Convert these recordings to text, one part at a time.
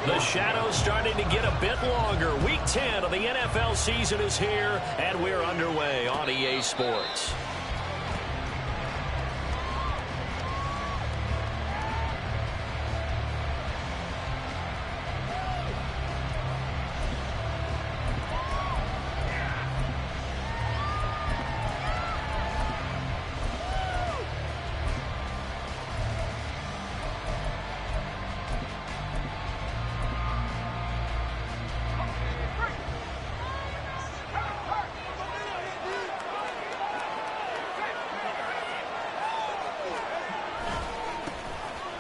The shadow's starting to get a bit longer. Week 10 of the NFL season is here, and we're underway on EA Sports.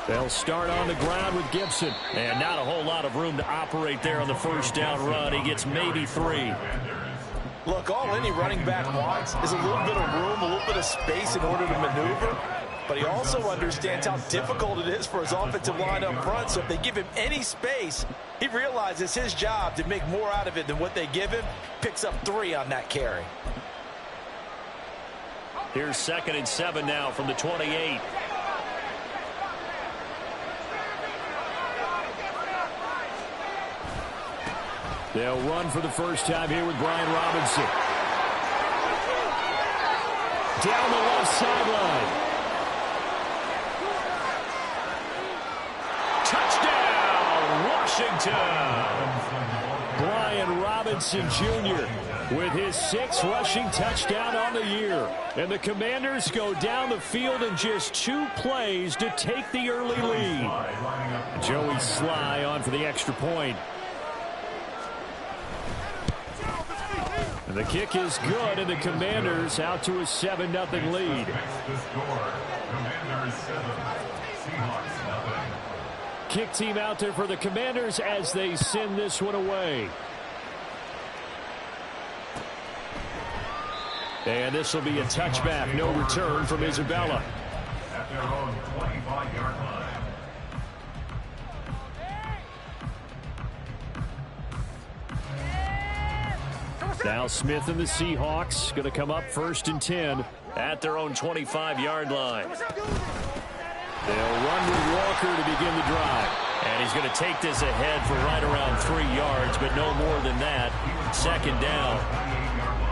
They'll start on the ground with Gibson. And not a whole lot of room to operate there on the first down run. He gets maybe 3. Look, all any running back wants is a little bit of room, a little bit of space in order to maneuver. But he also understands how difficult it is for his offensive line up front. So if they give him any space, he realizes his job to make more out of it than what they give him. Picks up 3 on that carry. Here's 2nd and 7 now from the 28. They'll run for the first time here with Brian Robinson. Down the left sideline. Touchdown, Washington. Brian Robinson Jr. with his 6th rushing touchdown on the year. And the Commanders go down the field in just 2 plays to take the early lead. Joey Sly on for the extra point. The kick is good, and the Commanders out to a 7-0 lead. Kick team out there for the Commanders as they send this one away. And this will be a touchback. No return from Isabella. At their own 25-yard line. Now Smith and the Seahawks going to come up 1st and 10 at their own 25-yard line. They'll run with Walker to begin the drive. And he's going to take this ahead for right around 3 yards, but no more than that. 2nd down.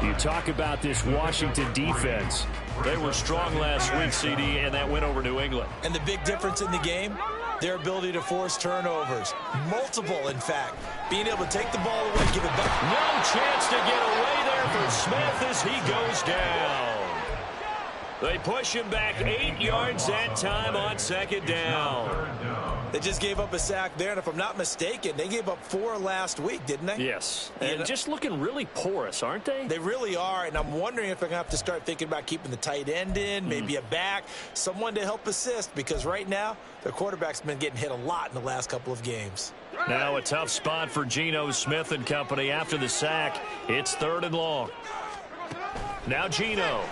You talk about this Washington defense. They were strong last week, CD, and that went over New England. And the big difference in the game, their ability to force turnovers. Multiple, in fact. Being able to take the ball away, give it back. No chance to get away there for Smith as he goes down. They push him back 8 yards that time on 2nd down. They just gave up a sack there, and if I'm not mistaken, they gave up 4 last week, didn't they? Yes, and just looking really porous, aren't they? They really are, and I'm wondering if they're going to have to start thinking about keeping the tight end in, maybe a back, someone to help assist, because right now, their quarterback's been getting hit a lot in the last couple of games. Now a tough spot for Geno Smith and company after the sack. It's 3rd and long. Now Geno.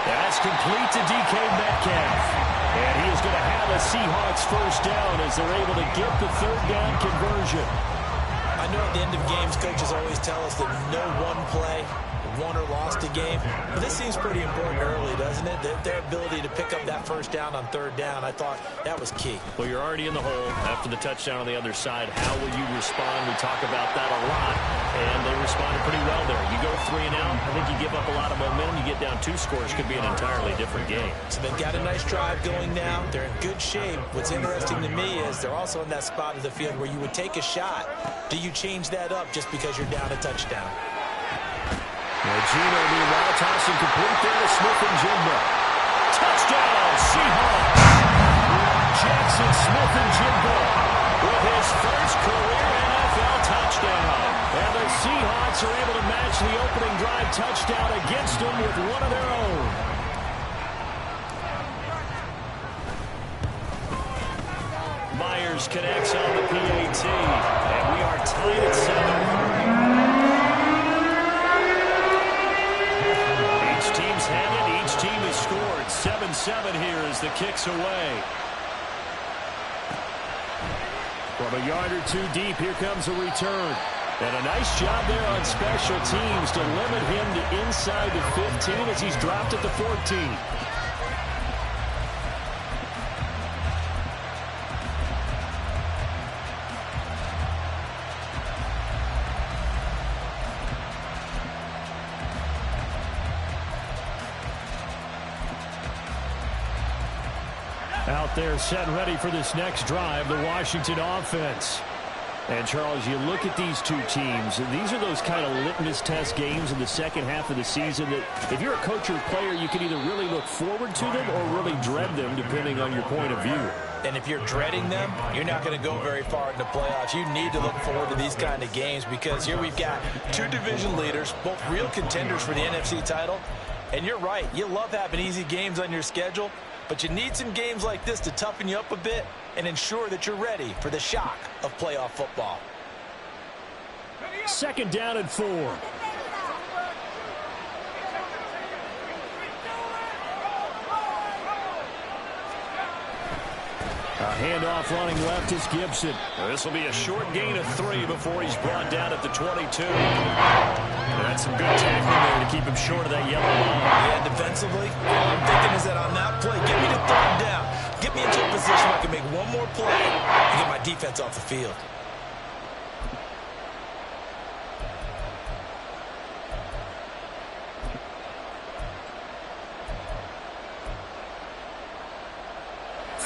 That's complete to DK Metcalf. And he is going to have a Seahawks first down as they're able to get the 3rd down conversion. I know at the end of games, coaches always tell us that no one play won or lost a game. But this seems pretty important early, doesn't it? Their ability to pick up that first down on 3rd down, I thought that was key. Well, you're already in the hole after the touchdown on the other side. How will you respond? We talk about that a lot, and they responded pretty well there. You go 3 and out, I think you give up a lot of momentum. You get down 2 scores, could be an entirely different game. So they've got a nice drive going now. They're in good shape. What's interesting to me is they're also in that spot of the field where you would take a shot. Do you change that up just because you're down a touchdown? Geno, meanwhile, tossing complete there to Smith-Njigba. Touchdown, Seahawks! Jackson Smith-Njigba with his first career NFL touchdown. And the Seahawks are able to match the opening drive touchdown against them with one of their own. Myers connects on the PAT, and we are tied at 7. Teams have it. Each team has scored. 7-7 here as the kick's away. From a yard or 2 deep, here comes a return. And a nice job there on special teams to limit him to inside the 15 as he's dropped at the 14. Out there set and ready for this next drive, the Washington offense. And, Charles, you look at these two teams, and these are those kind of litmus test games in the second half of the season that if you're a coach or a player, you can either really look forward to them or really dread them, depending on your point of view. And if you're dreading them, you're not going to go very far in the playoffs. You need to look forward to these kind of games because here we've got two division leaders, both real contenders for the NFC title. And you're right, you love having easy games on your schedule, but you need some games like this to toughen you up a bit and ensure that you're ready for the shock of playoff football. 2nd down and 4. A handoff running left is Gibson. This will be a short gain of 3 before he's brought down at the 22. That's some good tackling there to keep him short of that yellow line. Yeah, defensively, all I'm thinking is that on that play, get me to 3rd down. Get me into a position where I can make one more play and get my defense off the field.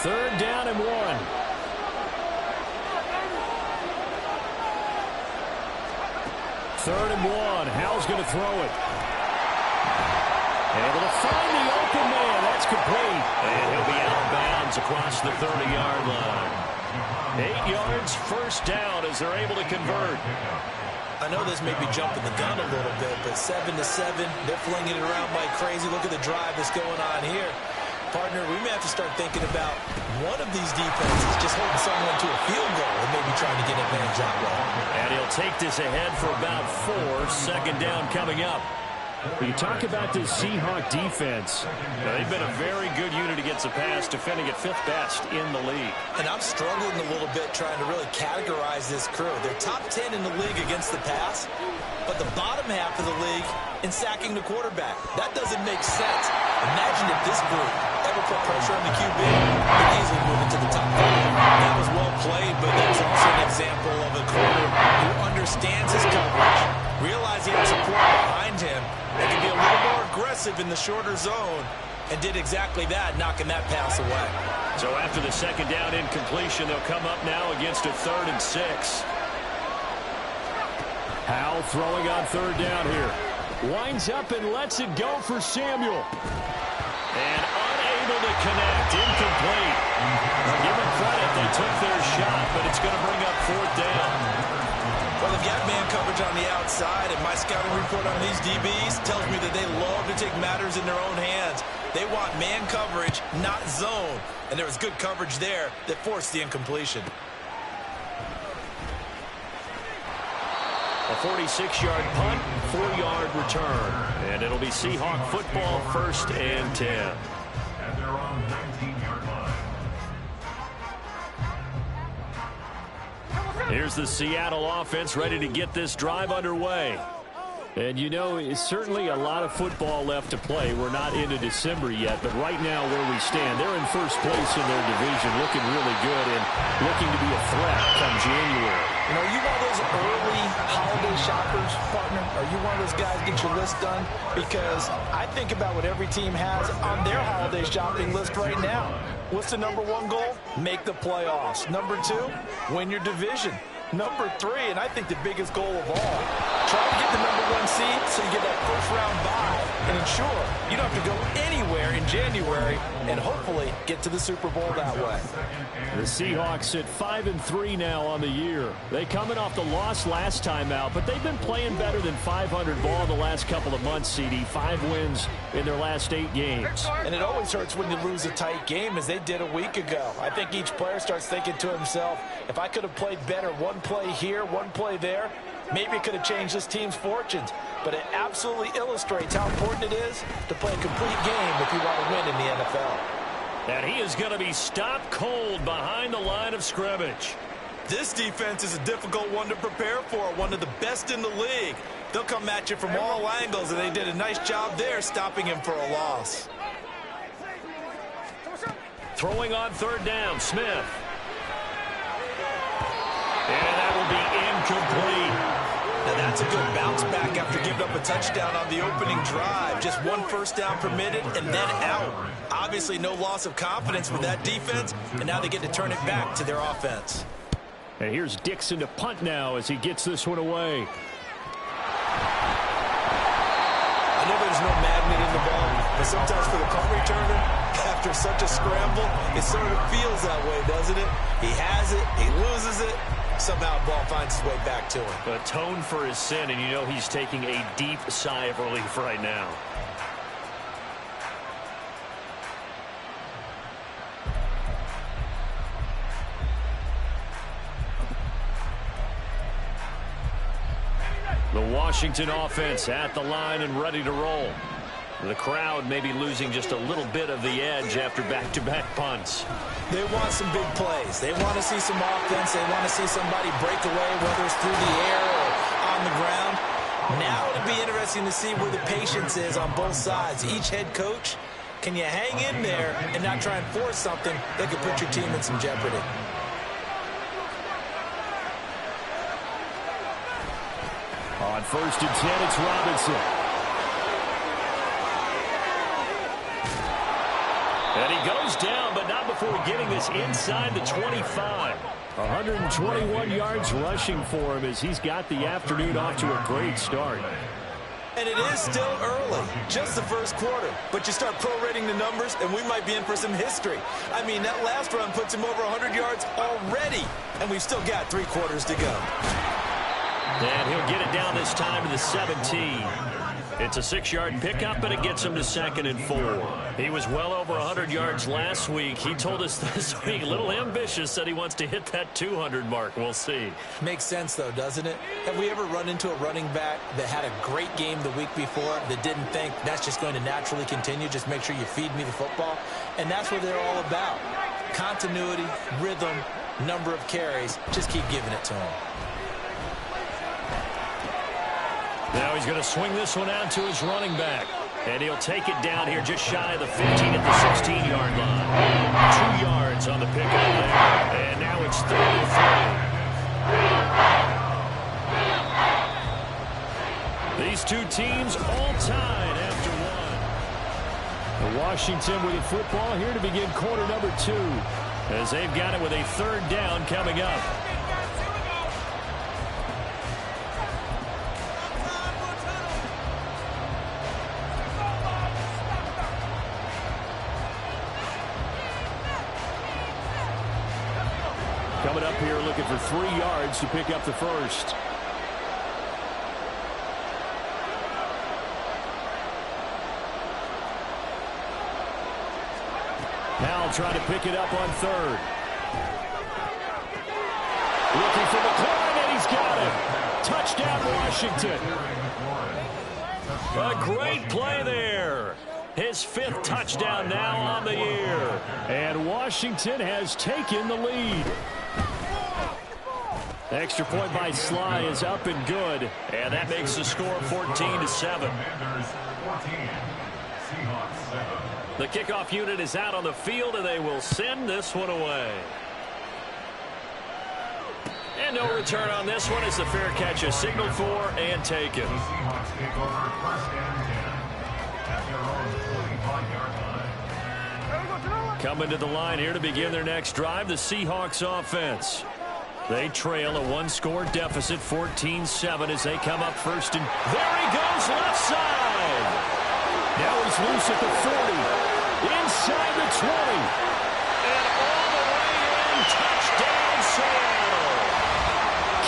Third down and 1. Third and 1. Howell's going to throw it. Able to find the open man. That's complete. And he'll be out of bounds across the 30-yard line. 8 yards, first down as they're able to convert. I know this may be jumping the gun a little bit, but 7-7, they're flinging it around like crazy. Look at the drive that's going on here. Partner, we may have to start thinking about one of these defenses just holding someone to a field goal and maybe trying to get advantage that way. And he'll take this ahead for about 4. 2nd down coming up. When you talk about this Seahawk defense, they've been a very good unit against the pass, defending at 5th best in the league. And I'm struggling a little bit trying to really categorize this crew. They're top 10 in the league against the pass, but the bottom half of the league in sacking the quarterback. That doesn't make sense. Imagine if this group ever put pressure on the QB, they'd easily move into the top 5. That was well played, but that was also an example of a corner who understands his coverage, realized he had support behind him, and can be a little more aggressive in the shorter zone, and did exactly that, knocking that pass away. So after the 2nd down incompletion, they'll come up now against a 3rd and 6. Howell throwing on 3rd down here. Winds up and lets it go for Samuel. And unable to connect. Incomplete. Now give them credit. They took their shot, but it's going to bring up 4th down. Well, they've got man coverage on the outside, and my scouting report on these DBs tells me that they love to take matters in their own hands. They want man coverage, not zone. And there was good coverage there that forced the incompletion. A 46-yard punt, 4-yard return. And it'll be Seahawk football, 1st and 10. And they're on 19-yard line. Here's the Seattle offense ready to get this drive underway. And, you know, it's certainly a lot of football left to play. We're not into December yet, but right now where we stand, they're in 1st place in their division, looking really good and looking to be a threat come January. You know, you one of those early holiday shoppers, partner? Are you one of those guys get your list done? Because I think about what every team has on their holiday shopping list right now. What's the number 1 goal? Make the playoffs. Number 2, win your division. Number 3, and I think the biggest goal of all, try to get the number 1 seed so you get that first-round bye and ensure you don't have to go anywhere in January and hopefully get to the Super Bowl that way. The Seahawks at 5-3 now on the year. They coming off the loss last time out, but they've been playing better than 500 ball the last couple of months, CD. 5 wins in their last 8 games. And it always hurts when you lose a tight game as they did a week ago. I think each player starts thinking to himself, if I could have played better one play here, one play there, maybe it could have changed this team's fortunes. But it absolutely illustrates how important it is to play a complete game if you want to win in the NFL. And he is going to be stopped cold behind the line of scrimmage. This defense is a difficult one to prepare for, one of the best in the league. They'll come at you from all angles, and they did a nice job there stopping him for a loss. Throwing on 3rd down, Smith. And that will be incomplete. Now that's a good bounce back after giving up a touchdown on the opening drive. Just one first down permitted and then out. Obviously no loss of confidence with that defense, and now they get to turn it back to their offense. And here's Dixon to punt now as he gets this one away. I know there's no magnet in the ball, but sometimes for the punt returner, after such a scramble, it sort of feels that way, doesn't it? He has it, he loses it, somehow the ball finds its way back to him. Atone for his sin, and you know he's taking a deep sigh of relief right now. The Washington offense at the line and ready to roll. The crowd may be losing just a little bit of the edge after back-to-back punts. They want some big plays. They want to see some offense. They want to see somebody break away, whether it's through the air or on the ground. Now it'll be interesting to see where the patience is on both sides. Each head coach, can you hang in there and not try and force something that could put your team in some jeopardy? On 1st and 10, it's Robinson. And he goes down, but not before getting this inside the 25. 121 yards rushing for him as he's got the afternoon off to a great start. And it is still early, just the first quarter. But you start prorating the numbers, and we might be in for some history. I mean, that last run puts him over 100 yards already, and we've still got 3 quarters to go. And he'll get it down this time to the 17. It's a 6-yard pickup, and it gets him to 2nd and 4. He was well over 100 yards last week. He told us this week, a little ambitious, said he wants to hit that 200 mark. We'll see. Makes sense, though, doesn't it? Have we ever run into a running back that had a great game the week before that didn't think that's just going to naturally continue? Just make sure you feed me the football. And that's what they're all about. Continuity, rhythm, number of carries. Just keep giving it to him. Now he's going to swing this one out to his running back. And he'll take it down here just shy of the 15 at the 16-yard line. 2 yards on the pickup there. And now it's 3rd and 3. These two teams all tied after one. The Washington with the football here to begin quarter number 2. As they've got it with a 3rd down coming up. Coming up here looking for 3 yards to pick up the first. Powell trying to pick it up on 3rd. Looking for McLaurin, and he's got it. Touchdown, Washington. A great play there. His 5th touchdown now on the year. And Washington has taken the lead. Extra point by Sly is up and good. And that makes the score 14-7. The kickoff unit is out on the field, and they will send this one away. And no return on this one as the fair catch is signaled for and taken. Coming to the line here to begin their next drive, the Seahawks offense. They trail a 1-score deficit, 14-7, as they come up first. And there he goes, left side. Now he's loose at the 40, inside the 20, and all the way in, touchdown Seattle.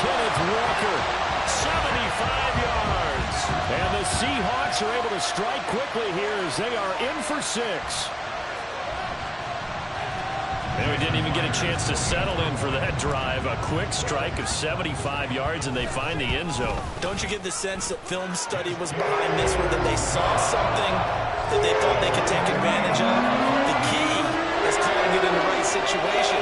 Kenneth Walker, 75 yards. And the Seahawks are able to strike quickly here as they are in for 6. And we didn't even get a chance to settle in for that drive. A quick strike of 75 yards, and they find the end zone. Don't you get the sense that film study was behind this one, that they saw something that they thought they could take advantage of? The key is calling it in the right situation,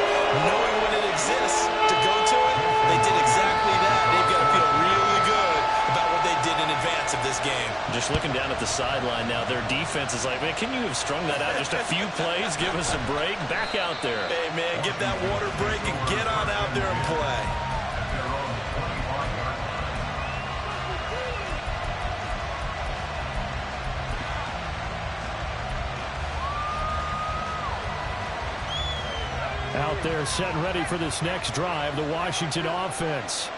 knowing when it exists to go to it. They did exactly that. They've got to feel really good about what they did in advance of this game. Just looking down at the sideline now, their defense is like, man, can you have strung that out just a few plays? Give us a break. Back out there. Hey, man, get that water break and get on out there and play. Out there set and ready for this next drive, the Washington offense.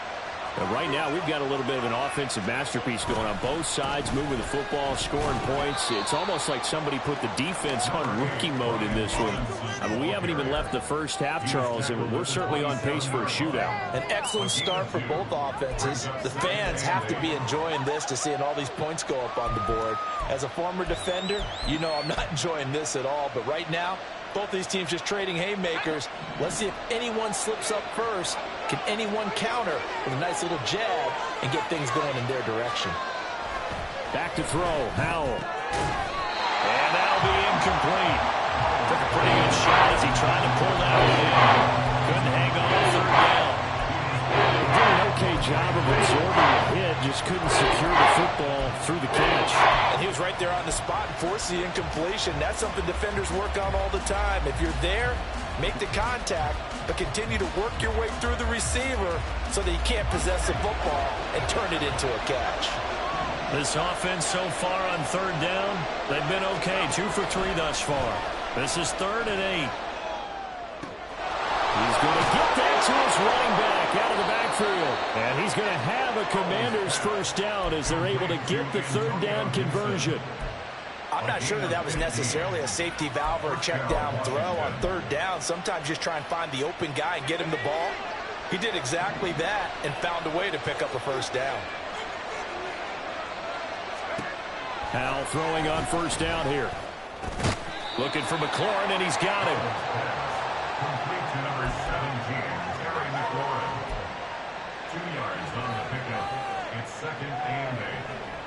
And right now, we've got a little bit of an offensive masterpiece going on both sides, moving the football, scoring points. It's almost like somebody put the defense on rookie mode in this one. I mean, we haven't even left the first half, Charles, and we're certainly on pace for a shootout. An excellent start for both offenses. The fans have to be enjoying this to seeing all these points go up on the board. As a former defender, you know I'm not enjoying this at all, but right now, both these teams just trading haymakers. Let's see if anyone slips up first. Can anyone counter with a nice little jab and get things going in their direction? Back to throw, Howell. And that'll be incomplete. Took a pretty good shot as he tried to pull that one in. Couldn't hang on to third down. Did an okay job of absorbing the hit, just couldn't secure the football through the catch. And he was right there on the spot and forced the incompletion. That's something defenders work on all the time. If you're there, make the contact, but continue to work your way through the receiver so that he can't possess the football and turn it into a catch. This offense so far on third down, they've been okay. 2 for 3 thus far. This is 3rd and 8. He's going to get that to his running back out of the backfield. And he's going to have a Commander's first down as they're able to get the third down conversion. I'm not sure that was necessarily a safety valve or a check down throw on third down. Sometimes just try and find the open guy and get him the ball. He did exactly that and found a way to pick up a first down. Howell throwing on first down here. Looking for McLaurin, and he's got him. Complete to number 17, Terry McLaurin. 2 yards on the pickup. It's 2nd and 8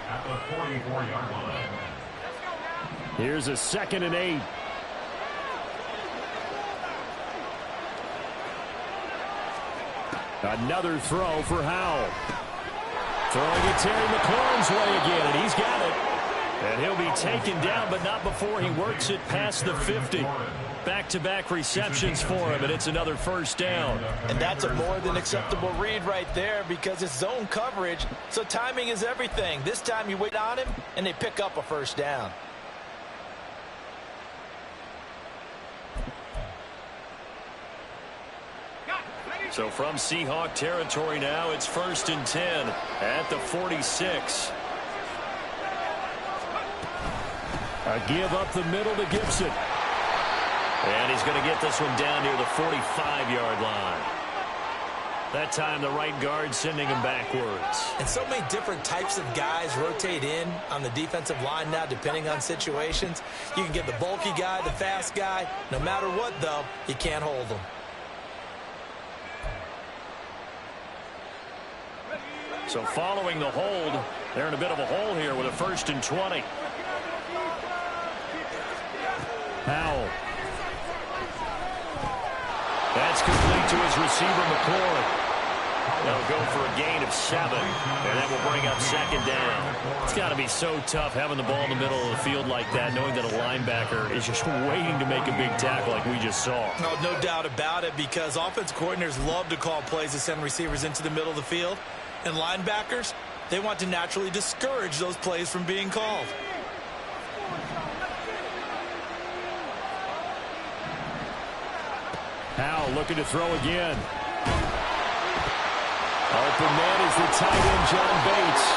at the 44-yard line. Here's a 2nd and 8. Another throw for Howell. Throwing it Terry McLaurin's way again, and he's got it. And he'll be taken down, but not before he works it past the 50. Back-to-back receptions for him, and it's another first down. And that's a more than acceptable read right there because it's zone coverage, so timing is everything. This time you wait on him, and they pick up a first down. So from Seahawk territory now, it's 1st and 10 at the 46. A give up the middle to Gibson. And he's going to get this one down near the 45-yard line. That time the right guard sending him backwards. And so many different types of guys rotate in on the defensive line now depending on situations. You can get the bulky guy, the fast guy. No matter what, though, you can't hold them. So following the hold, they're in a bit of a hole here with a 1st and 20. Howell. That's complete to his receiver, McLaurin. They'll go for a gain of 7, and that will bring up 2nd down. It's got to be so tough having the ball in the middle of the field like that, knowing that a linebacker is just waiting to make a big tackle like we just saw. No doubt about it, because offensive coordinators love to call plays to send receivers into the middle of the field. And linebackers, they want to naturally discourage those plays from being called. Howell looking to throw again. Open man is the tight end, John Bates.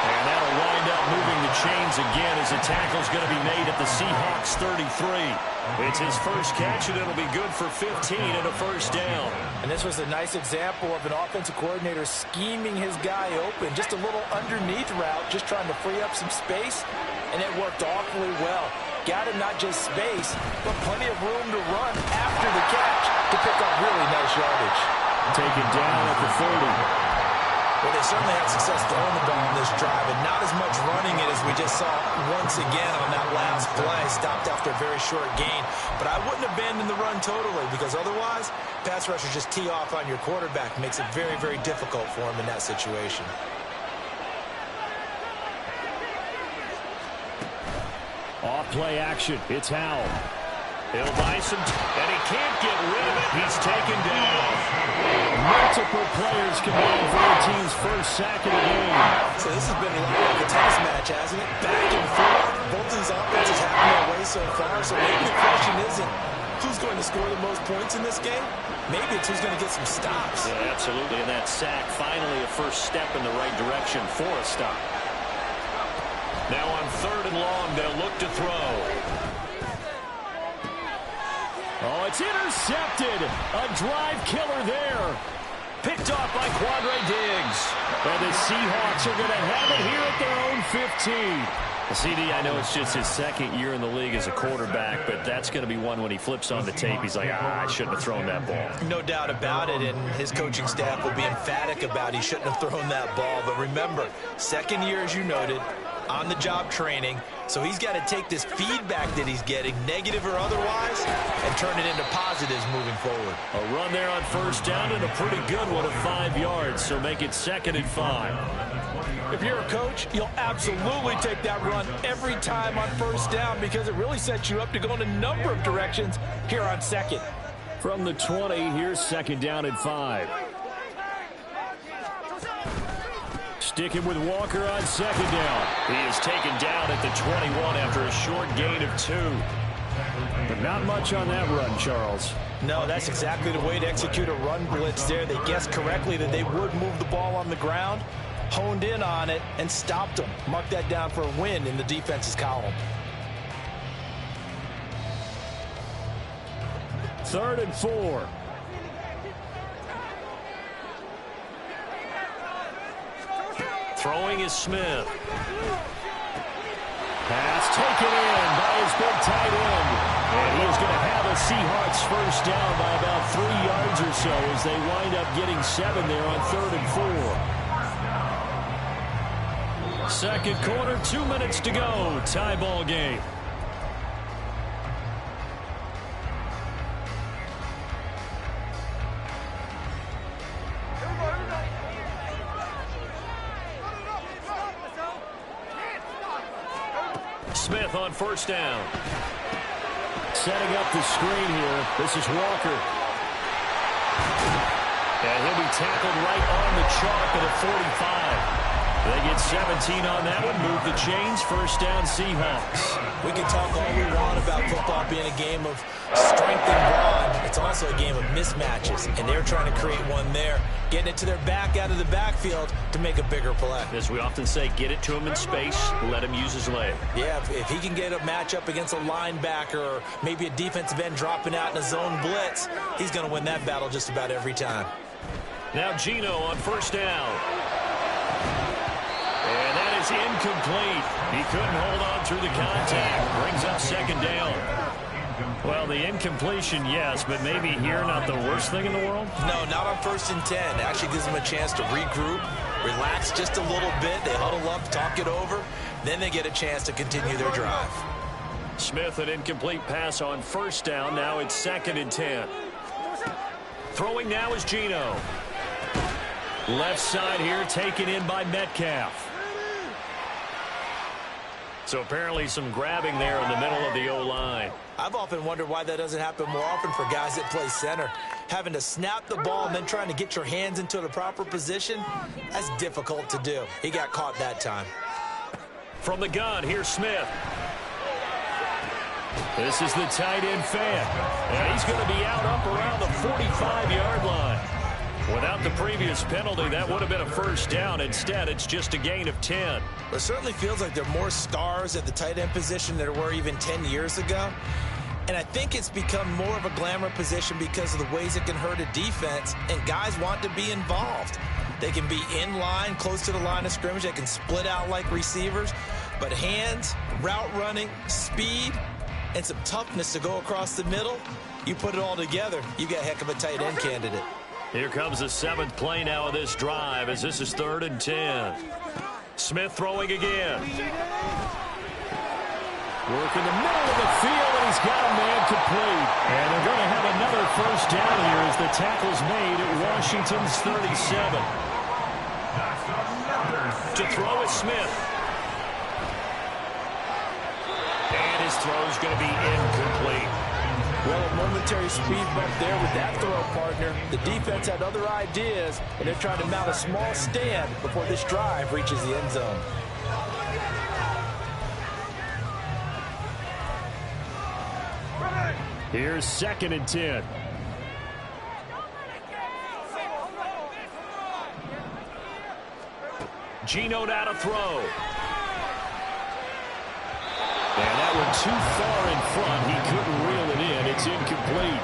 And that'll wind up moving the chains again as the tackle's going to be made at the Seahawks 33. It's his first catch, and it'll be good for 15 and a first down. And this was a nice example of an offensive coordinator scheming his guy open. Just a little underneath route, just trying to free up some space, and it worked awfully well. Got him not just space, but plenty of room to run after the catch to pick up really nice yardage. Taken down at the 30. Well, they certainly had success throwing the ball on this drive, and not as much running it as we just saw once again on that last play. Stopped after a very short gain. But I wouldn't abandon the run totally, because otherwise, pass rushers just tee off on your quarterback. Makes it very, very difficult for him in that situation. Off play action. It's Howell. He'll buy some, and he can't get rid of it. He's taken down. Multiple players combined for the team's first sack of the game. So this has been like a tennis match, hasn't it? Back and forth. Both these offenses having their way so far. So maybe the question isn't, who's going to score the most points in this game? Maybe it's who's going to get some stops. Yeah, absolutely. And that sack, finally a first step in the right direction for a stop. Now on 3rd and long, they'll look to throw. Oh, it's intercepted. A drive killer there. Picked off by Quandre Diggs. And the Seahawks are going to have it here at their own 15. CD, I know it's just his 2nd year in the league as a quarterback, but that's going to be one when he flips on the tape. He's like, I shouldn't have thrown that ball. No doubt about it, and his coaching staff will be emphatic about he shouldn't have thrown that ball. But remember, 2nd year, as you noted, on-the-job training, so he's got to take this feedback that he's getting, negative or otherwise, and turn it into positives moving forward. A run there on 1st down and a pretty good one of 5 yards, so make it 2nd and 5. If you're a coach, you'll absolutely take that run every time on 1st down because it really sets you up to go in a number of directions here on 2nd. From the 20, here's 2nd down and 5. Sticking with Walker on 2nd down. He is taken down at the 21 after a short gain of 2. But not much on that run, Charles. No, that's exactly the way to execute a run blitz there. They guessed correctly that they would move the ball on the ground, honed in on it, and stopped them. Mark that down for a win in the defense's column. 3rd and 4. Throwing is Smith. Pass taken in by his big tight end. And he is going to have a Seahawks 1st down by about 3 yards or so as they wind up getting 7 there on 3rd and 4. 2nd quarter, 2 minutes to go. Tie ball game. Smith on 1st down. Setting up the screen here. This is Walker. And he'll be tackled right on the chalk at the 45. They get 17 on that one. Move the chains. 1st down, Seahawks. We can talk all we want about football being a game of strength and brawn. It's also a game of mismatches, and they're trying to create one there, getting it to their back out of the backfield to make a bigger play. As we often say, get it to him in space, let him use his leg. Yeah, if he can get a matchup against a linebacker or maybe a defensive end dropping out in a zone blitz, he's going to win that battle just about every time. Now Geno on 1st down. And that is incomplete. He couldn't hold on through the contact. Brings up 2nd down. Well, the incompletion, yes, but maybe here not the worst thing in the world? No, not on 1st and 10. It actually gives them a chance to regroup, relax just a little bit. They huddle up, talk it over. Then they get a chance to continue their drive. Smith, an incomplete pass on 1st down. Now it's 2nd and 10. Throwing now is Geno. Left side here taken in by Metcalf. So apparently some grabbing there in the middle of the O-line. I've often wondered why that doesn't happen more often for guys that play center. Having to snap the ball and then trying to get your hands into the proper position, that's difficult to do. He got caught that time. From the gun, here's Smith. This is the tight end fan. And he's going to be out up around the 45-yard line. Without the previous penalty, that would have been a 1st down. Instead, it's just a gain of 10. It certainly feels like there are more stars at the tight end position than there were even 10 years ago. And I think it's become more of a glamour position because of the ways it can hurt a defense, and guys want to be involved. They can be in line, close to the line of scrimmage. They can split out like receivers. But hands, route running, speed, and some toughness to go across the middle, you put it all together, you got a heck of a tight end candidate. Here comes the 7th play now of this drive as this is 3rd and 10. Smith throwing again. Working the middle of the field, and he's got a man complete. And they're going to have another 1st down here as the tackle's made at Washington's 37. To throw is Smith. And his throw's going to be incomplete. Well, a momentary speed bump there with that throw partner. The defense had other ideas, and they're trying to mount a small stand before this drive reaches the end zone. Here's 2nd and 10. Geno now to throw. And that one too far in front. He couldn't reel it in. It's incomplete.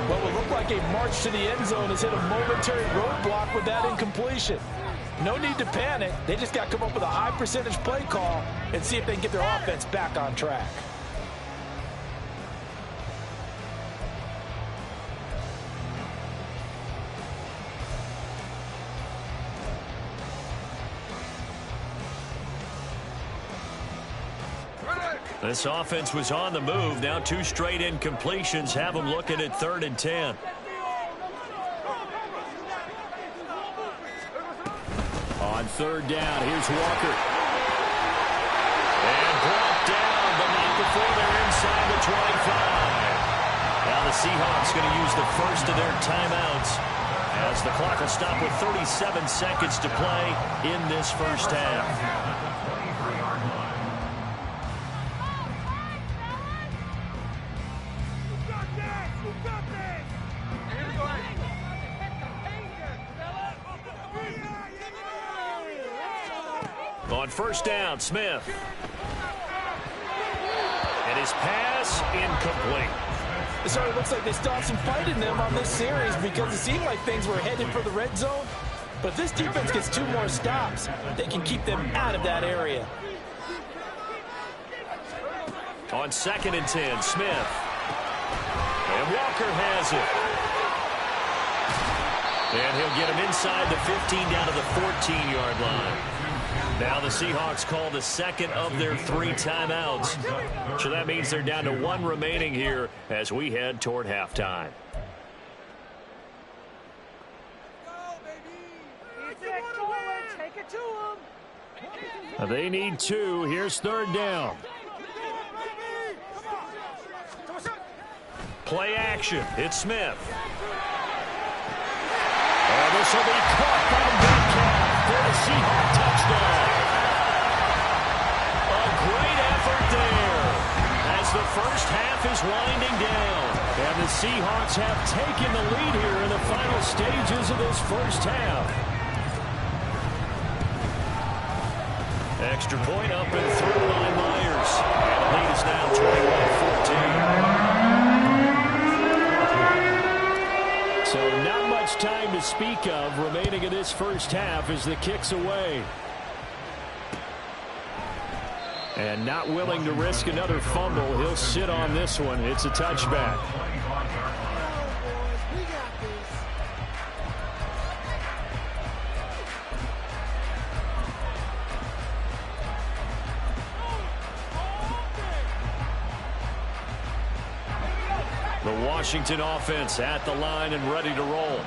What would look like a march to the end zone has hit a momentary roadblock with that incompletion. No need to panic. They just got to come up with a high percentage play call and see if they can get their offense back on track. This offense was on the move. Now 2 straight incompletions have them looking at 3rd and 10. On 3rd down, here's Walker. And brought down, but not before they're inside the 25. Now the Seahawks going to use the first of their timeouts as the clock will stop with 37 seconds to play in this first half. On 1st down, Smith. And his pass incomplete. It certainly looks like they still have some fight in them on this series because it seemed like things were headed for the red zone. But if this defense gets 2 more stops, they can keep them out of that area. On 2nd and 10, Smith. And Walker has it. And he'll get him inside the 15 down to the 14-yard line. Now the Seahawks call the 2nd of their 3 timeouts. So that means they're down to 1 remaining here as we head toward halftime. They need 2. Here's 3rd down. Play action. It's Smith. Oh, this will be caught by Metcalf for the Seahawks touchdown. A great effort there as the first half is winding down. And the Seahawks have taken the lead here in the final stages of this first half. Extra point up and through by Myers. And the lead is now 21-14. So not much time to speak of remaining in this first half as the kick's away. And not willing to risk another fumble. He'll sit on this one. It's a touchback. The Washington offense at the line and ready to roll.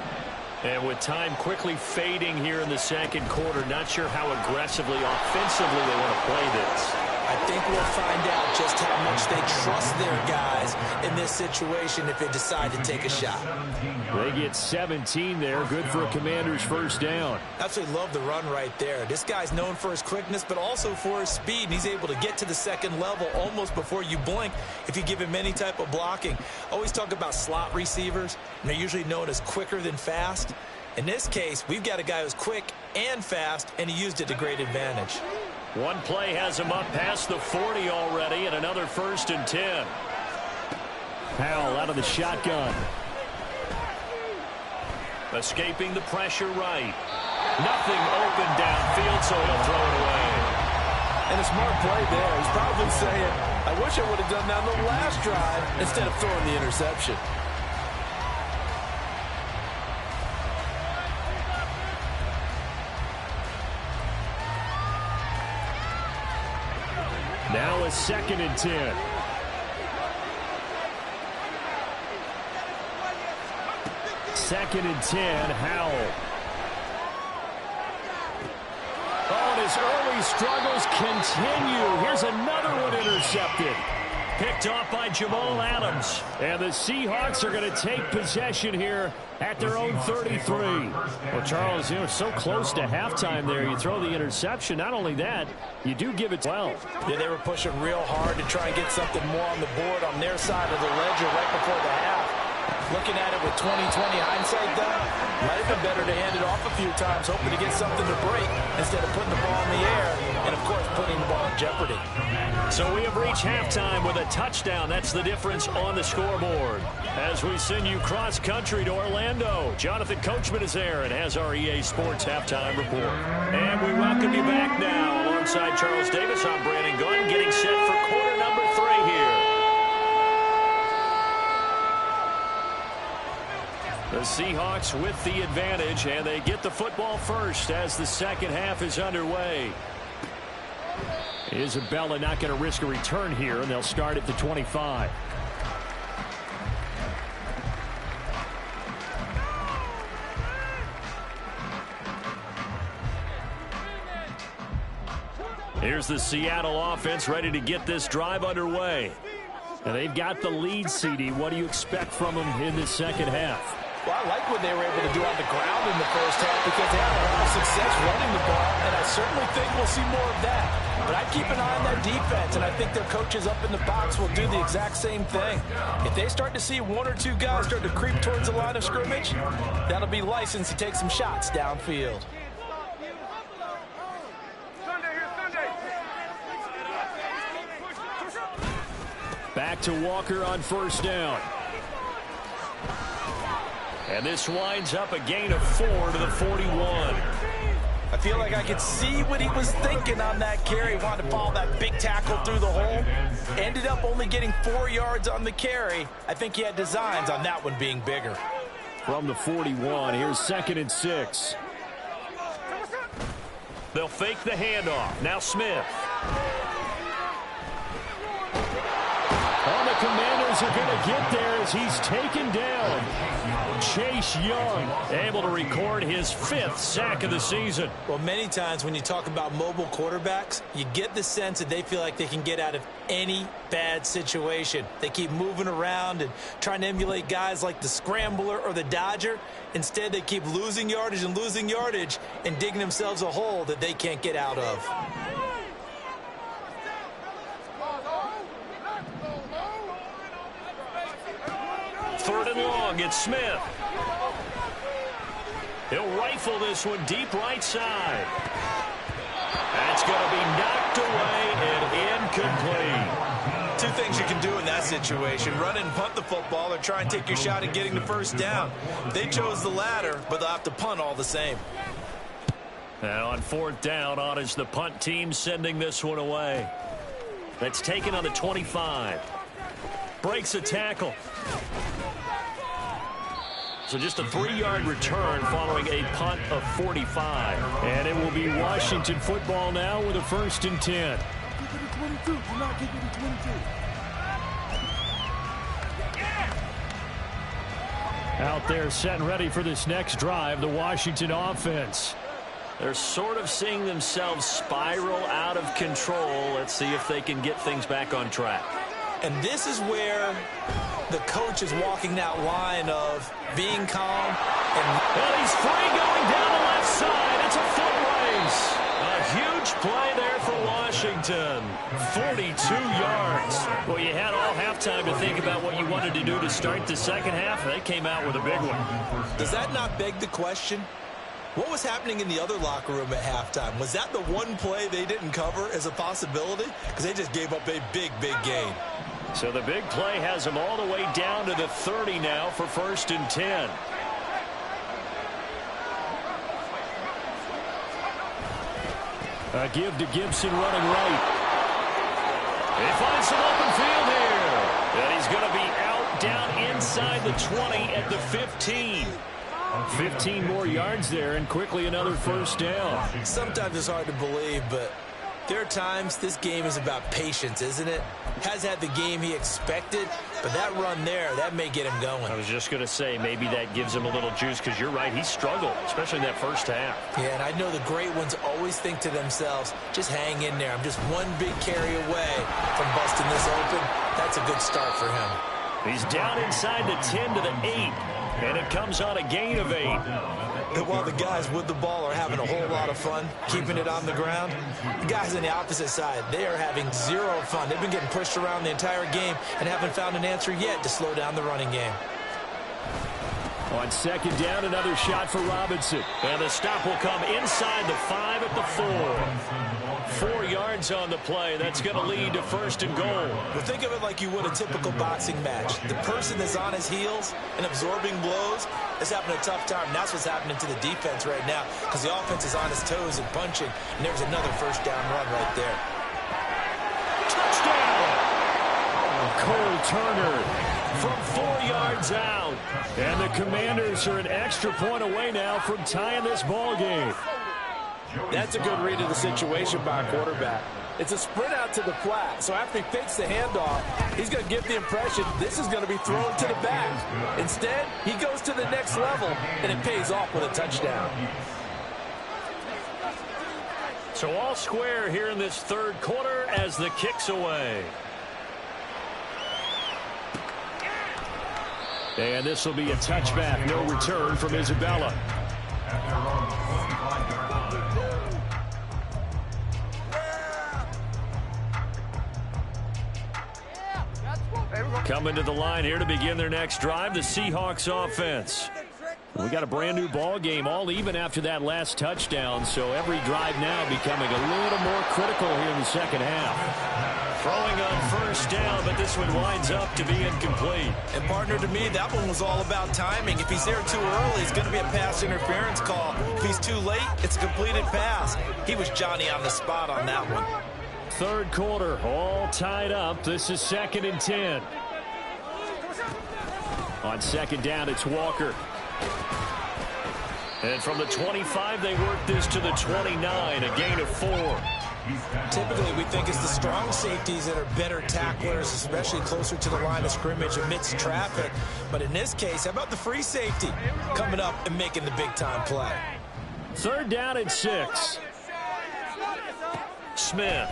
And with time quickly fading here in the 2nd quarter, not sure how aggressively, offensively they want to play this. I think we'll find out just how much they trust their guys in this situation if they decide to take a shot. They get 17 there. Good for a Commander's first down. Absolutely love the run right there. This guy's known for his quickness, but also for his speed. And he's able to get to the 2nd level almost before you blink if you give him any type of blocking. Always talk about slot receivers. And they're usually known as quicker than fast. In this case, we've got a guy who's quick and fast, and he used it to great advantage. One play has him up past the 40 already, and another 1st and 10. Powell out of the shotgun. Escaping the pressure right. Nothing open downfield, so he'll throw it away. And a smart play there. He's probably saying, I wish I would have done that on the last drive instead of throwing the interception. Now a 2nd and 10. Second and 10, Howell. Oh, and his early struggles continue. Here's another one intercepted. picked off by Jamal Adams. And the Seahawks are going to take possession here at their own 33. Well, Charles, so close to halftime there. You throw the interception. Not only that, you do give it well. Yeah, they were pushing real hard to try and get something more on the board on their side of the ledger right before the half. Looking at it with 20/20 hindsight, though, might have been better to hand it off a few times, hoping to get something to break instead of putting the ball in the air and, of course, putting the ball in jeopardy. So we have reached halftime with a touchdown. That's the difference on the scoreboard. As we send you cross-country to Orlando, Jonathan Coachman is there and has our EA Sports Halftime Report. And we welcome you back now. Alongside Charles Davis, I'm Brandon Gunn, getting set for quarter number 3 here. The Seahawks with the advantage, and they get the football first as the second half is underway. Isabella not going to risk a return here, and they'll start at the 25. Here's the Seattle offense ready to get this drive underway. And they've got the lead, CD. What do you expect from them in the second half? Well, I like what they were able to do on the ground in the first half because they had a lot of success running the ball, and I certainly think we'll see more of that. But I keep an eye on that defense, and I think their coaches up in the box will do the exact same thing. If they start to see 1 or 2 guys start to creep towards the line of scrimmage, that'll be license to take some shots downfield. Back to Walker on first down. And this winds up a gain of 4 to the 41. I feel like I could see what he was thinking on that carry. Wanted to follow that big tackle through the hole. Ended up only getting 4 yards on the carry. I think he had designs on that one being bigger. From the 41, here's 2nd and 6. They'll fake the handoff. Now Smith. The Commanders are going to get there as he's taken down. Chase Young able to record his 5th sack of the season. Well, many times when you talk about mobile quarterbacks, you get the sense that they feel like they can get out of any bad situation. They keep moving around and trying to emulate guys like the Scrambler or the Dodger. Instead, they keep losing yardage and digging themselves a hole that they can't get out of. 3rd and long, it's Smith. He'll rifle this one deep right side. That's going to be knocked away and incomplete. 2 things you can do in that situation: run and punt the football, or try and take your shot at getting the first down. They chose the latter, but they'll have to punt all the same. And on 4th down, on is the punt team sending this one away. That's taken on the 25. Breaks a tackle. So just a 3-yard return following a punt of 45. And it will be Washington football now with a 1st and 10. Out there set and ready for this next drive, the Washington offense. They're sort of seeing themselves spiral out of control. Let's see if they can get things back on track. And this is where the coach is walking that line of being calm. And he's free going down the left side. It's a foot race. A huge play there for Washington. 42 yards. Well, you had all halftime to think about what you wanted to do to start the second half. They came out with a big one. Does that not beg the question? What was happening in the other locker room at halftime? Was that the one play they didn't cover as a possibility? Because they just gave up a big, big gain. So the big play has them all the way down to the 30 now for 1st and 10. A give to Gibson running right. He finds some open field here. And he's going to be out down inside the 20 at the 15. 15 more yards there, and quickly another 1st down. Sometimes it's hard to believe, but there are times this game is about patience, isn't it? Has had the game he expected, but that run there, that may get him going. I was just going to say, maybe that gives him a little juice, because you're right, he struggled, especially in that first half. Yeah, and I know the great ones always think to themselves, just hang in there. I'm just one big carry away from busting this open. That That's a good start for him. He's down inside the 10 to the 8, and it comes on a gain of 8. And while the guys with the ball are having a whole lot of fun keeping it on the ground, the guys on the opposite side, they are having zero fun. They've been getting pushed around the entire game and haven't found an answer yet to slow down the running game. On second down, another shot for Robinson. And the stop will come inside the 5 at the 4. 4 yards on the play. That's going to lead to first and goal. Well, think of it like you would a typical boxing match. The person that's on his heels and absorbing blows is having a tough time. And that's what's happening to the defense right now because the offense is on his toes and punching. And there's another first down run right there. Touchdown! Cole Turner from 4 yards out. And the Commanders are an extra point away now from tying this ball game. That's a good read of the situation by a quarterback. It's a sprint out to the flat. So after he fakes the handoff, he's going to give the impression this is going to be thrown to the back. Instead, he goes to the next level, and it pays off with a touchdown. So all square here in this third quarter as the kick's away. And this will be a touchback, no return from Isabella. Coming to the line here to begin their next drive, the Seahawks offense. We got a brand new ball game, all even after that last touchdown, so every drive now becoming a little more critical here in the second half. Throwing on first down, but this one winds up to be incomplete. And partner, to me, that one was all about timing. If he's there too early, it's going to be a pass interference call. If he's too late, it's a completed pass. He was Johnny on the spot on that one. Third quarter, all tied up. This is 2nd and 10. On second down, it's Walker. And from the 25, they work this to the 29, a gain of 4. Typically, we think it's the strong safeties that are better tacklers, especially closer to the line of scrimmage amidst traffic. But in this case, how about the free safety coming up and making the big-time play? Third down and 6. Smith.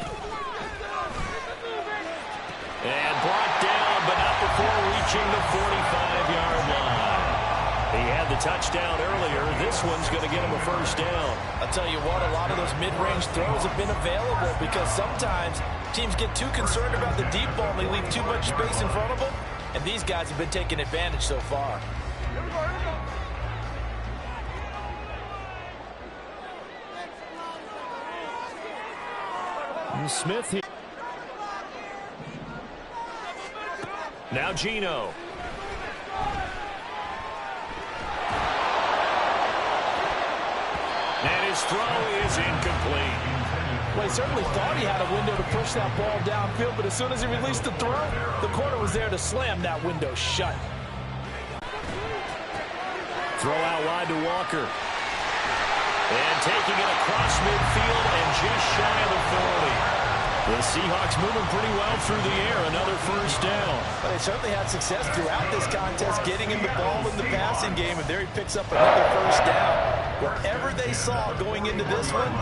And brought down, but not before reaching the 45-yard line. He had the touchdown earlier. This one's going to get him a first down. I'll tell you what, a lot of those mid-range throws have been available because sometimes teams get too concerned about the deep ball and they leave too much space in front of them. And these guys have been taking advantage so far. And Smith here. Now Geno. And his throw is incomplete. Well, he certainly thought he had a window to push that ball downfield, but as soon as he released the throw, the corner was there to slam that window shut. Throw out wide to Walker. And taking it across midfield and just shy of the 40. The Seahawks moving pretty well through the air. Another first down. Well, they certainly had success throughout this contest getting him the ball in the passing game, and there he picks up another first down. Wherever they saw going into this one,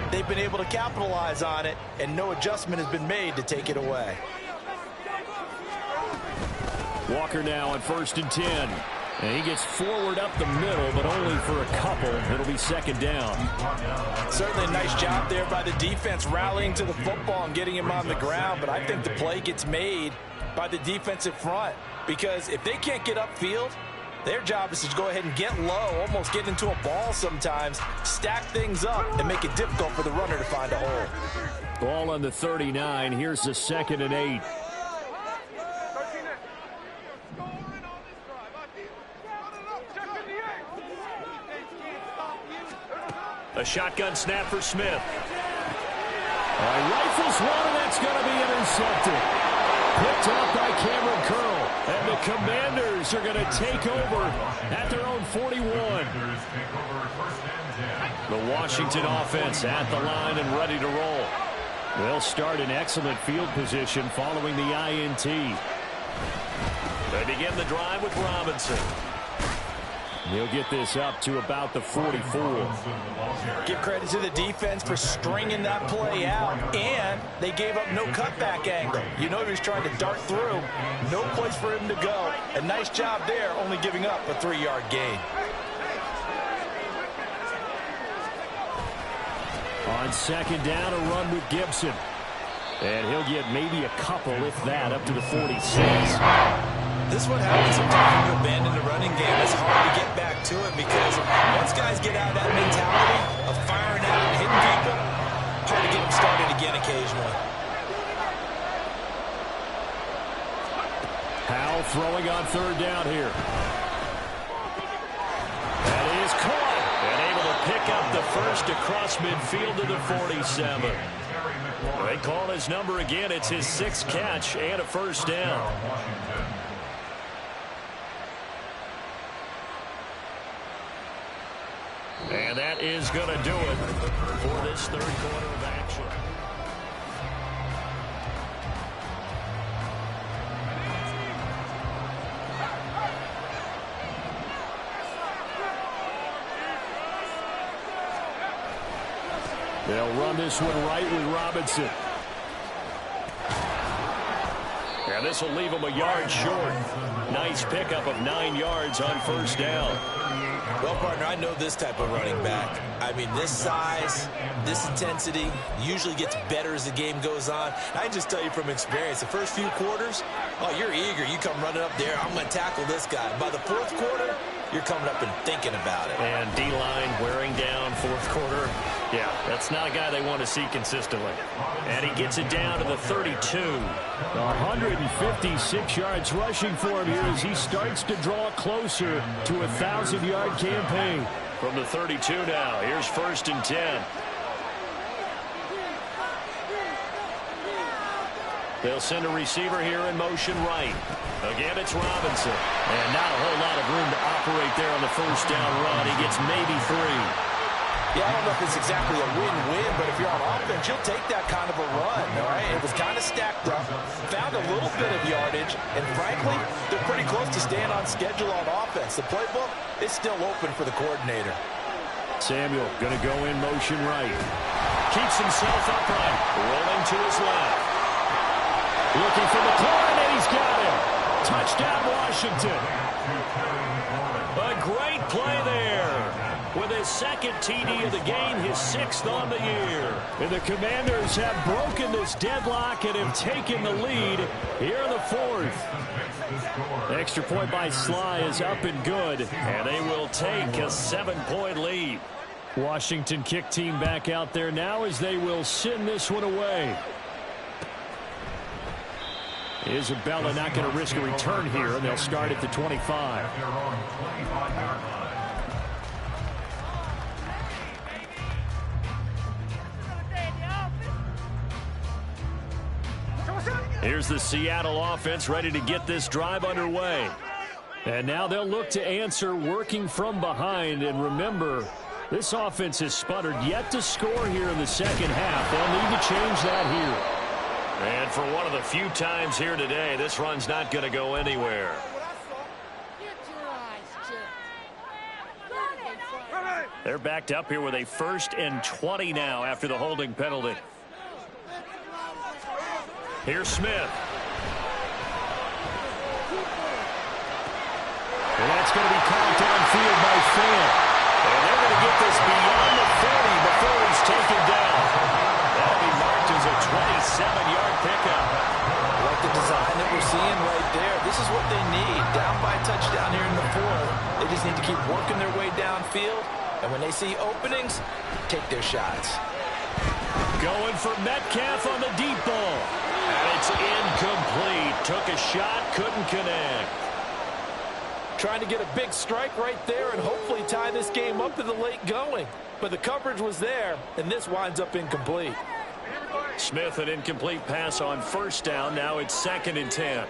they've been able to capitalize on it, and no adjustment has been made to take it away. Walker now on 1st and 10. And he gets forward up the middle, but only for a couple. It'll be second down. Certainly a nice job there by the defense rallying to the football and getting him on the ground, but I think the play gets made by the defensive front because if they can't get upfield, their job is to go ahead and get low, almost get into a ball sometimes, stack things up, and make it difficult for the runner to find a hole. Ball on the 39. Here's the 2nd and 8. A shotgun snap for Smith. Rifles one, and that's going to be intercepted. Picked off by Cameron Curl. And the Commanders are going to take over at their own 41. The Washington offense at the line and ready to roll. They'll start in excellent field position following the INT. They begin the drive with Robinson. He'll get this up to about the 44. Give credit to the defense for stringing that play out, and they gave up no cutback angle. You know he was trying to dart through. No place for him to go. A nice job there, only giving up a 3-yard gain. On second down, a run with Gibson. And he'll get maybe a couple, if that, up to the 46. This is what happens sometimes when you abandon the running game. It's hard to get back to it because once guys get out of that mentality of firing out and hitting people, hard to get them started again occasionally. Howell throwing on third down here. That is caught. And able to pick up the first across midfield to the 47. They call his number again. It's his 6th catch and a first down. And that is going to do it for this third quarter of action. They'll run this one right with Robinson. And this will leave him a yard short. Nice pickup of 9 yards on first down. Well, partner, I know this type of running back. I mean, this size, this intensity usually gets better as the game goes on. I can just tell you from experience, the first few quarters, oh, you're eager. You come running up there, I'm going to tackle this guy. By the fourth quarter, you're coming up and thinking about it. And D-line wearing down fourth quarter. Yeah, that's not a guy they want to see consistently. And he gets it down to the 32. 156 yards rushing for him here as he starts to draw closer to a 1,000-yard campaign. From the 32 now, here's 1st and 10. They'll send a receiver here in motion right. Again, it's Robinson. And not a whole lot of room to operate there on the first down run. He gets maybe 3. Yeah, I don't know if it's exactly a win-win, but if you're on offense, you'll take that kind of a run, all right? It was kind of stacked up, found a little bit of yardage, and frankly, they're pretty close to staying on schedule on offense. The playbook is still open for the coordinator. Samuel going to go in motion right. Keeps himself upright, rolling to his left. Looking for McLaurin, and he's got him. Touchdown, Washington. A great play there. With his 2nd TD of the game, his 6th on the year. And the Commanders have broken this deadlock and have taken the lead here in the 4th. Extra point by Sly is up and good, and they will take a 7-point lead. Washington kick team back out there now as they will send this one away. Isabella not going to risk a return here, and they'll start at the 25. Here's the Seattle offense ready to get this drive underway. And now they'll look to answer working from behind. And remember, this offense has sputtered yet to score here in the second half. They'll need to change that here. And for one of the few times here today, this run's not going to go anywhere. They're backed up here with a 1st and 20 now after the holding penalty. Here's Smith. And that's going to be called downfield by Fan. And they're going to get this beyond the 40 before he's taken down. That'll be marked as a 27-yard pickup. Like the design that we're seeing right there. This is what they need. Down by a touchdown here in the 4th. They just need to keep working their way downfield. And when they see openings, take their shots. Going for Metcalf on the deep ball. And it's incomplete. Took a shot, couldn't connect. Trying to get a big strike right there and hopefully tie this game up in the late going. But the coverage was there, and this winds up incomplete. Smith, an incomplete pass on first down. Now it's 2nd and 10.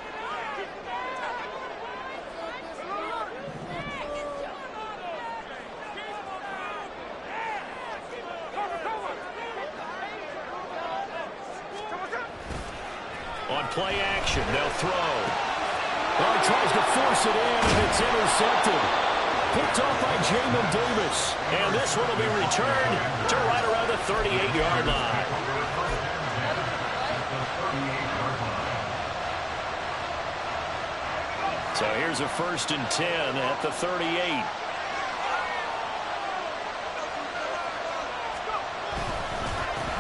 On play action, they'll throw. Well, he tries to force it in, and it's intercepted. Picked off by Jamin Davis. And this one will be returned to right around the 38-yard line. So here's a 1st and 10 at the 38.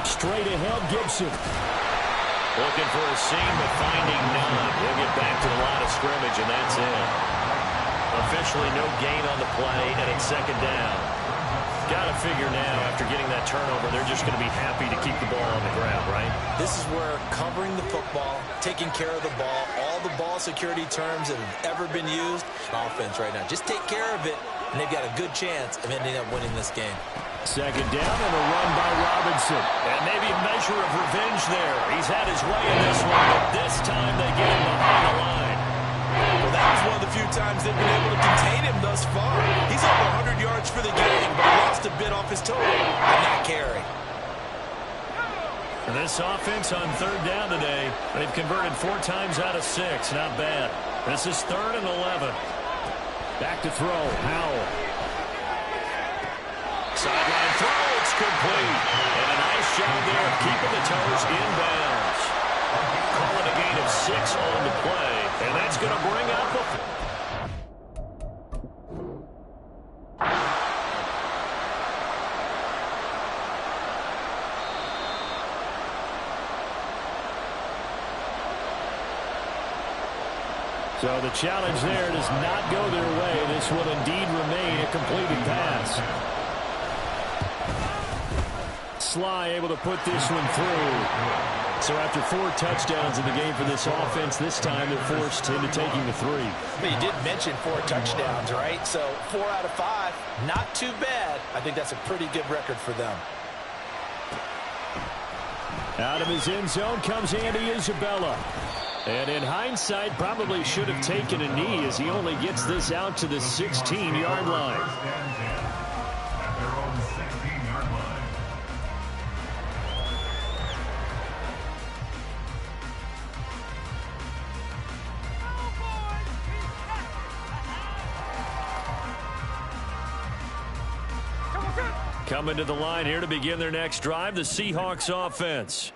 Straight ahead, Gibson. Looking for a seam, but finding none. He'll get back to the line of scrimmage, and that's it. Officially no gain on the play, and it's 2nd down. Got to figure now, after getting that turnover, they're just going to be happy to keep the ball on the ground, right? This is where covering the football, taking care of the ball, all the ball security terms that have ever been used in offense right now. Just take care of it, and they've got a good chance of ending up winning this game. 2nd down and a run by Robinson. And maybe a measure of revenge there. He's had his way in this one, but this time they get him behind the line. Well, that was one of the few times they've been able to contain him thus far. He's over 100 yards for the game, but lost a bit off his total on that carry. And this offense on 3rd down today, they've converted 4 times out of 6. Not bad. This is 3rd and 11. Back to throw. Howell. Sideline throw, it's complete. And a nice job there of keeping the toes inbounds. Call it a gain of 6 on the play. And that's going to bring up a... So the challenge there does not go their way. This will indeed remain a completed pass. Sly able to put this one through. So after 4 touchdowns in the game for this offense, this time they're forced into taking the 3. But you did mention 4 touchdowns, right? So 4 out of 5, not too bad. I think that's a pretty good record for them. Out of his end zone comes Andy Isabella. And in hindsight, probably should have taken a knee as he only gets this out to the 16-yard line. Coming to the line here to begin their next drive, the Seahawks offense.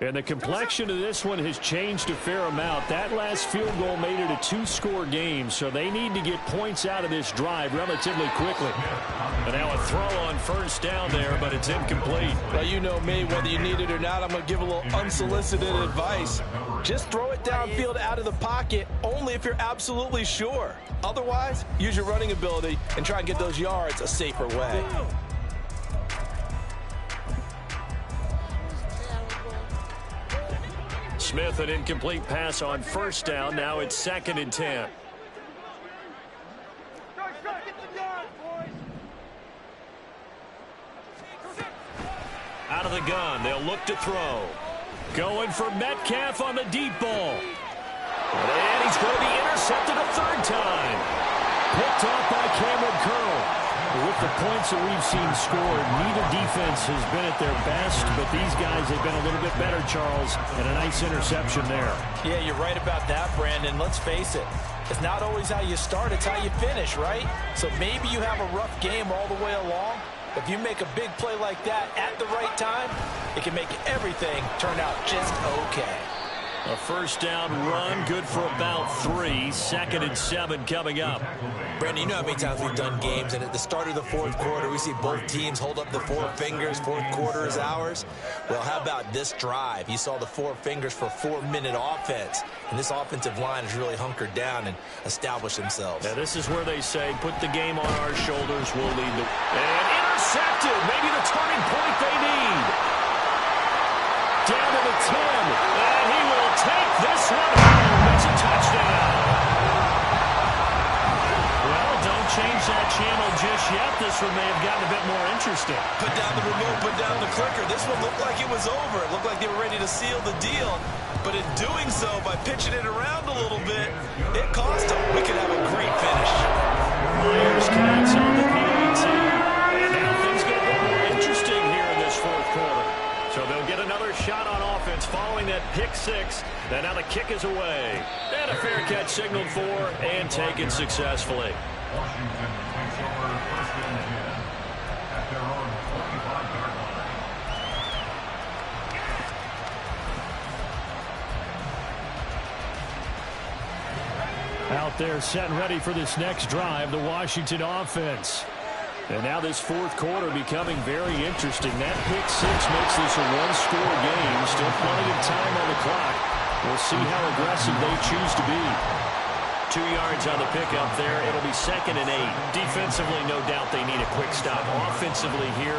And the complexion of this one has changed a fair amount. That last field goal made it a 2-score game, so they need to get points out of this drive relatively quickly. And now a throw on 1st down there, but it's incomplete. Well, you know me, whether you need it or not, I'm going to give a little unsolicited advice. Just throw it downfield out of the pocket, only if you're absolutely sure. Otherwise, use your running ability and try and get those yards a safer way. Smith, an incomplete pass on 1st down. Now it's 2nd and 10. Out of the gun, they'll look to throw. Going for Metcalf on the deep ball. And he's going to be intercepted a 3rd time. Picked off by Cameron Curl. With the points that we've seen scored, neither defense has been at their best, but these guys have been a little bit better, Charles, and a nice interception there. Yeah, you're right about that, Brandon. Let's face it. It's not always how you start, it's how you finish, right? So maybe you have a rough game all the way along. If you make a big play like that at the right time, it can make everything turn out just okay. A 1st down run, good for about 3. 2nd and 7 coming up. Brandon, you know how many times we've done games, and at the start of the 4th quarter, we see both teams hold up the 4 fingers, 4th quarter is ours. Well, how about this drive? You saw the 4 fingers for 4-minute offense, and this offensive line has really hunkered down and established themselves. Yeah, this is where they say, put the game on our shoulders, we'll lead the... And intercepted! Maybe the turning point they need. Down to the 10, and he will take this one home. It's a touchdown. Well, don't change that channel just yet. This one may have gotten a bit more interesting. Put down the remote, put down the clicker. This one looked like it was over. It looked like they were ready to seal the deal. But in doing so, by pitching it around a little bit, it cost them. We could have a great finish. Myers connects on the PAT. And now things get a bit more interesting here in this 4th quarter. So they'll get another shot on offense following that pick 6. And now the kick is away. And a fair catch signaled for and taken successfully. Washington over 1st and 10 at their own 25-yard line. Out there set and ready for this next drive, the Washington offense. And now this fourth quarter becoming very interesting. That pick six makes this a one-score game. Still plenty of time on the clock. We'll see how aggressive they choose to be. 2 yards on the pickup there. It'll be 2nd and 8. Defensively, no doubt they need a quick stop. Offensively here,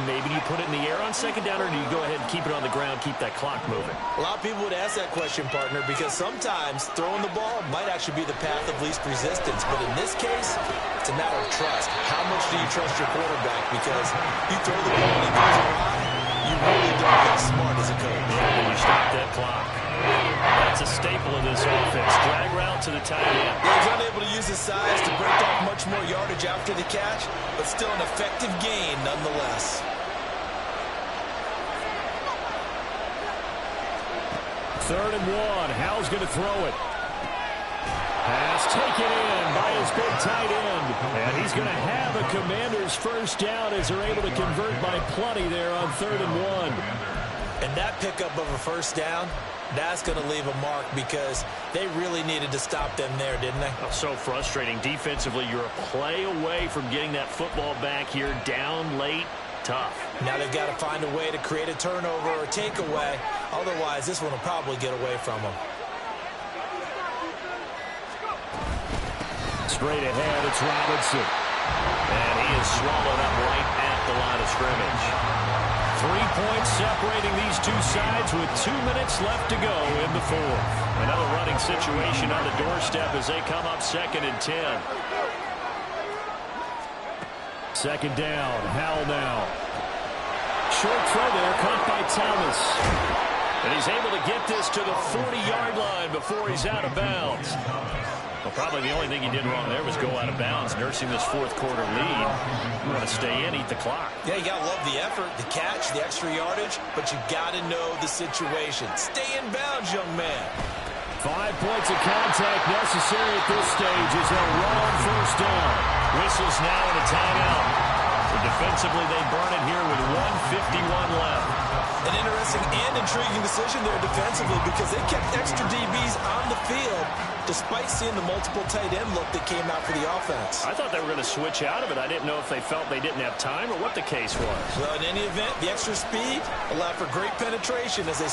maybe you put it in the air on 2nd down, or do you go ahead and keep it on the ground, keep that clock moving? A lot of people would ask that question, partner, because sometimes throwing the ball might actually be the path of least resistance. But in this case, it's a matter of trust. How much do you trust your quarterback? Because you throw the ball and he goes around, you really don't get smart as a coach. And you stop that clock. That's a staple of this offense. Drag route to the tight end. He's unable to use his size to break off much more yardage after the catch, but still an effective gain nonetheless. Third and 1. Howell's going to throw it. Pass taken in by his big tight end. And he's going to have a Commander's first down as they're able to convert by plenty there on 3rd and 1. And that pickup of a first down, that's going to leave a mark because they really needed to stop them there, didn't they? Oh, so frustrating. Defensively, you're a play away from getting that football back here down late. Tough. Now they've got to find a way to create a turnover or a takeaway. Otherwise, this one will probably get away from them. Straight ahead, it's Robinson. And he is swallowed up right at the line of scrimmage. 3 points separating these two sides with 2 minutes left to go in the fourth. Another running situation on the doorstep as they come up 2nd and 10. 2nd down, Howell now. Short throw there, caught by Thomas. And he's able to get this to the 40-yard line before he's out of bounds. Well, probably the only thing he did wrong there was go out of bounds, nursing this fourth quarter lead. You want to stay in, eat the clock. Yeah, you got to love the effort, the catch, the extra yardage, but you got to know the situation. Stay in bounds, young man. 5 points of contact necessary at this stage as they'll run on first down. Whistles now in a timeout. So defensively, they burn it here with 1:51 left. An interesting and intriguing decision there defensively because they kept extra DBs on the field despite seeing the multiple tight end look that came out for the offense. I thought they were going to switch out of it. I didn't know if they felt they didn't have time or what the case was. Well, in any event, the extra speed allowed for great penetration as they